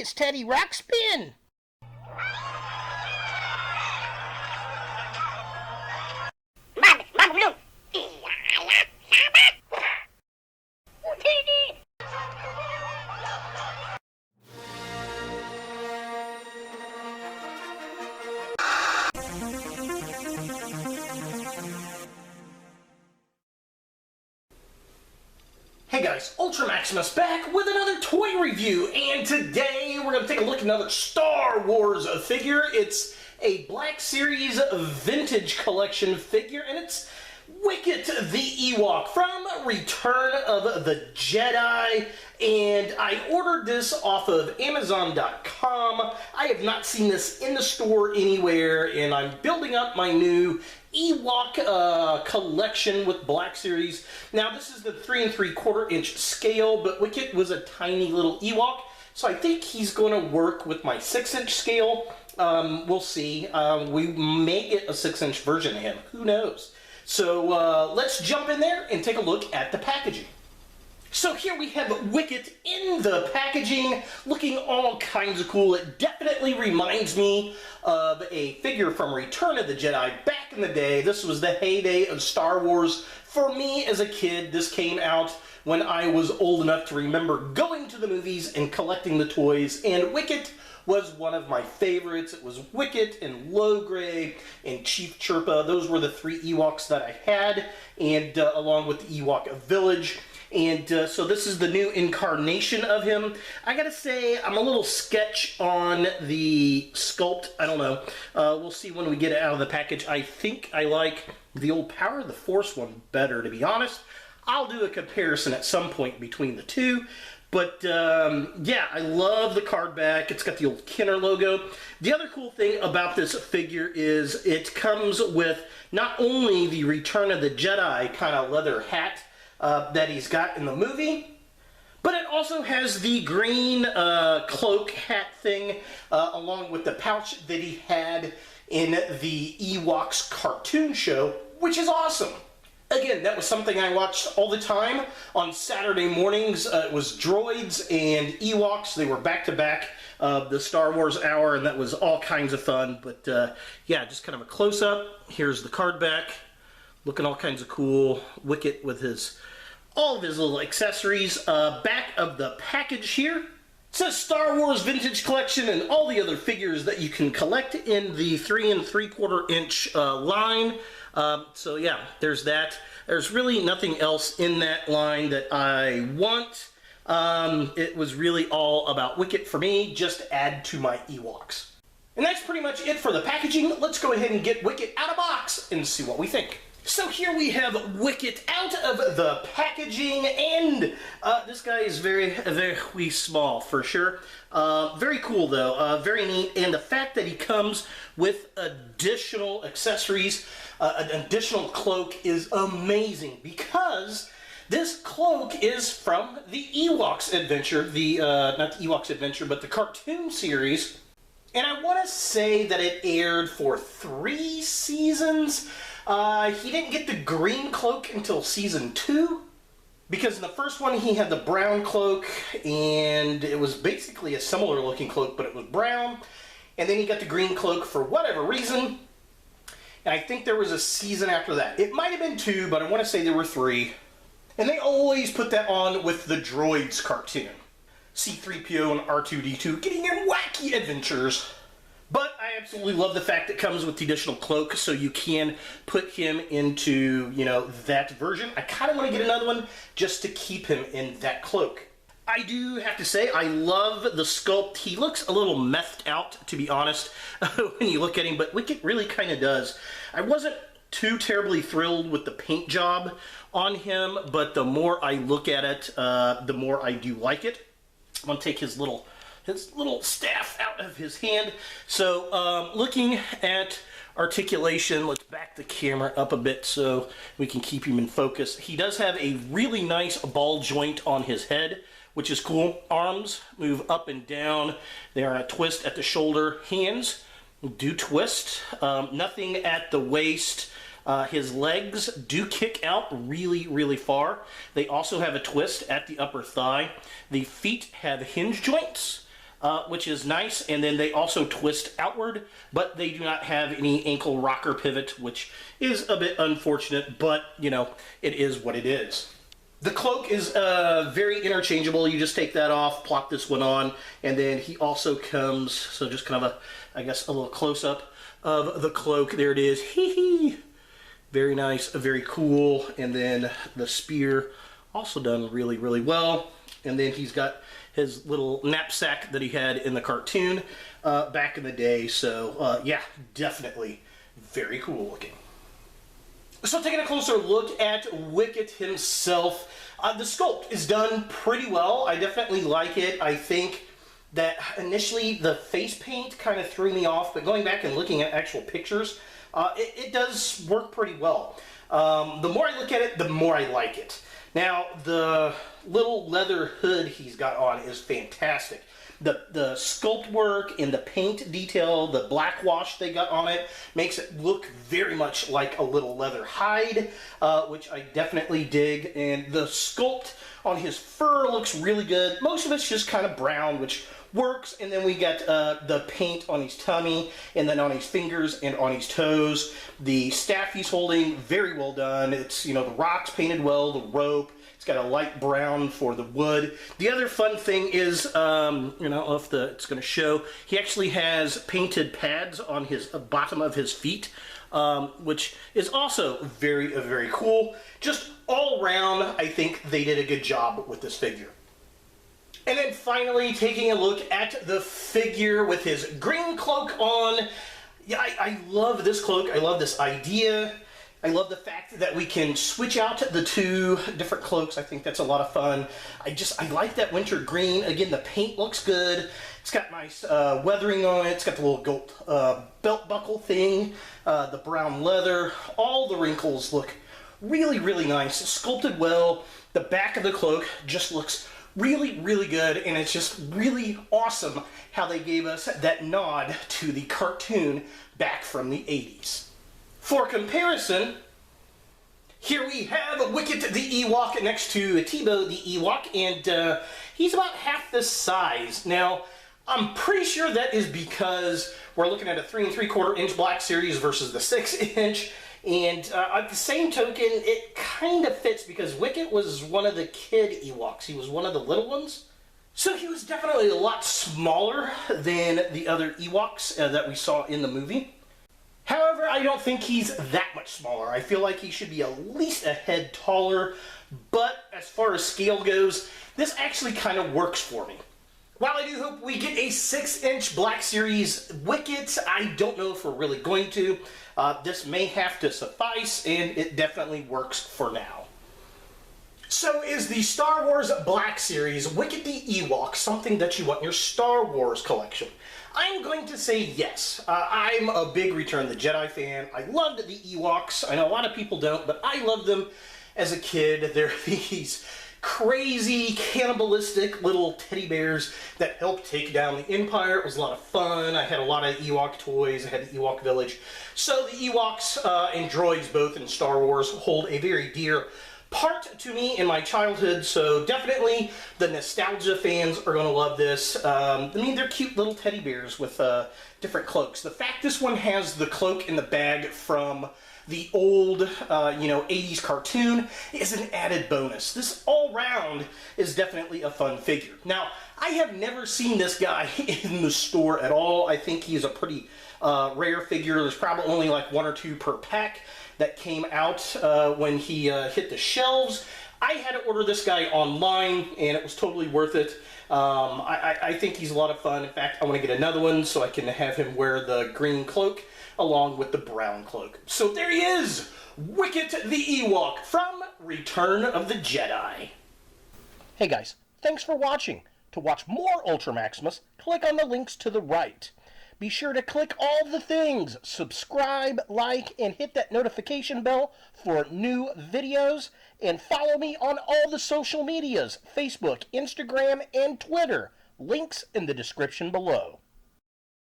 It's Teddy Ruxpin! Hey guys, Ultra Maximus back with another toy review, and today we're going to take a look at another Star Wars figure. It's a Black Series Vintage Collection figure, and it's Wicket the Ewok from Return of the Jedi, and I ordered this off of Amazon.com. I have not seen this in the store anywhere, and I'm building up my new Ewok collection with Black Series. Now this is the 3 3/4 inch scale, but Wicket was a tiny little Ewok, so I think he's going to work with my 6-inch scale. We'll see. We may get a 6-inch version of him. Who knows? So let's jump in there and take a look at the packaging. So here we have Wicket in the packaging, looking all kinds of cool. It definitely reminds me of a figure from Return of the Jedi back in the day. This was the heyday of Star Wars. For me as a kid, this came out when I was old enough to remember going to the movies and collecting the toys, and Wicket was one of my favorites. It was Wicket and Logray and Chief Chirpa. Those were the 3 Ewoks that I had, and along with the Ewok Village. And so this is the new incarnation of him. I gotta say, I'm a little sketch on the sculpt. I don't know. We'll see when we get it out of the package. I think I like the old Power of the Force one better, to be honest. I'll do a comparison at some point between the two. But yeah, I love the card back. It's got the old Kenner logo. The other cool thing about this figure is it comes with not only the Return of the Jedi kind of leather hat that he's got in the movie, but it also has the green cloak hat thing along with the pouch that he had in the Ewoks cartoon show, which is awesome. Again, that was something I watched all the time on Saturday mornings. It was Droids and Ewoks. They were back-to-back the Star Wars hour, and that was all kinds of fun. But yeah, just kind of a close-up. Here's the card back, looking all kinds of cool. Wicket with all of his little accessories. Back of the package here, it says Star Wars Vintage Collection and all the other figures that you can collect in the 3 3/4 inch line. So yeah, there's that. There's really nothing else in that line that I want. It was really all about Wicket for me, just add to my Ewoks. And that's pretty much it for the packaging. Let's go ahead and get Wicket out of box and see what we think. So here we have Wicket out of the packaging, and this guy is very small for sure. Very cool though, very neat, and the fact that he comes with additional accessories, an additional cloak is amazing, because this cloak is from the Ewoks Adventure, not the Ewoks Adventure, but the cartoon series, and I want to say that it aired for 3 seasons. He didn't get the green cloak until season 2, because in the first one he had the brown cloak, and it was basically a similar looking cloak, but it was brown, and then he got the green cloak for whatever reason, and I think there was a season after that. It might have been 2, but I want to say there were 3, and they always put that on with the Droids cartoon. C-3PO and R2-D2 getting in wacky adventures. But I absolutely love the fact that it comes with the additional cloak, so you can put him into, you know, that version. I kind of want to get another one just to keep him in that cloak. I do have to say, I love the sculpt. He looks a little methed out, to be honest, when you look at him, but Wicket really kind of does. I wasn't too terribly thrilled with the paint job on him, but the more I look at it, the more I do like it. I'm going to take his little staff out of his hand. So looking at articulation, let's back the camera up a bit so we can keep him in focus. He does have a really nice ball joint on his head, which is cool. Arms move up and down. They are a twist at the shoulder. Hands do twist. Nothing at the waist. His legs do kick out really far. They also have a twist at the upper thigh. The feet have hinge joints. which is nice. And then they also twist outward, but they do not have any ankle rocker pivot, which is a bit unfortunate, but, you know, it is what it is. The cloak is very interchangeable. You just take that off, plop this one on, and then he also comes, so just kind of a, I guess, a little close-up of the cloak. There it is. Hee-hee. Very nice, very cool. And then the spear, also done really, really well. And then he's got his little knapsack that he had in the cartoon back in the day. So, yeah, definitely very cool looking. So taking a closer look at Wicket himself, the sculpt is done pretty well. I definitely like it. I think that initially the face paint kind of threw me off, but going back and looking at actual pictures, it does work pretty well. The more I look at it, the more I like it. Now, the little leather hood he's got on is fantastic. The sculpt work and the paint detail, the black wash they got on it, makes it look very much like a little leather hide, which I definitely dig. And the sculpt on his fur looks really good. Most of it's just kind of brown, which works. And then we got the paint on his tummy, and then on his fingers and on his toes. The staff he's holding, very well done. It's, you know, the rocks painted well, the rope. It's got a light brown for the wood. The other fun thing is, you know, if it's going to show, he actually has painted pads on his bottom of his feet, which is also very, very cool. Just all around, I think they did a good job with this figure. And then finally, taking a look at the figure with his green cloak on. Yeah, I love this cloak. I love this idea. I love the fact that we can switch out the two different cloaks. I think that's a lot of fun. I like that winter green. Again, the paint looks good. It's got nice weathering on it. It's got the little gold belt buckle thing, the brown leather. All the wrinkles look really, really nice. Sculpted well. The back of the cloak just looks really, really good, and it's just really awesome how they gave us that nod to the cartoon back from the 80s. For comparison, here we have Wicket the Ewok next to Tebow the Ewok, and he's about half the size. Now, I'm pretty sure that is because we're looking at a 3 3/4 inch Black Series versus the 6 inch, and at the same token, it kind of fits because Wicket was one of the kid Ewoks. He was one of the little ones. So he was definitely a lot smaller than the other Ewoks that we saw in the movie. However, I don't think he's that much smaller. I feel like he should be at least a head taller, but as far as scale goes, this actually kind of works for me. While I do hope we get a 6 inch Black Series Wicket, I don't know if we're really going to. This may have to suffice, and it definitely works for now. So is the Star Wars Black Series Wicket the Ewok something that you want in your Star Wars collection? I'm going to say yes. I'm a big Return of the Jedi fan. I loved the Ewoks. I know a lot of people don't, but I loved them as a kid. They're these crazy, cannibalistic little teddy bears that helped take down the Empire. It was a lot of fun. I had a lot of Ewok toys. I had the Ewok Village. So the Ewoks and droids both in Star Wars hold a very dear part to me in my childhood, so definitely the nostalgia fans are going to love this. I mean, they're cute little teddy bears with different cloaks. The fact this one has the cloak in the bag from the old, 80s cartoon is an added bonus. This all-round is definitely a fun figure. Now, I have never seen this guy in the store at all. I think he's a pretty rare figure. There's probably only like 1 or 2 per pack that came out when he hit the shelves. I had to order this guy online, and it was totally worth it. I think he's a lot of fun. In fact, I want to get another one so I can have him wear the green cloak along with the brown cloak. So there he is, Wicket the Ewok from Return of the Jedi. Hey guys, thanks for watching. To watch more Ultra Maximus, click on the links to the right. Be sure to click all the things, subscribe, like, and hit that notification bell for new videos, and follow me on all the social medias, Facebook, Instagram, and Twitter. Links in the description below.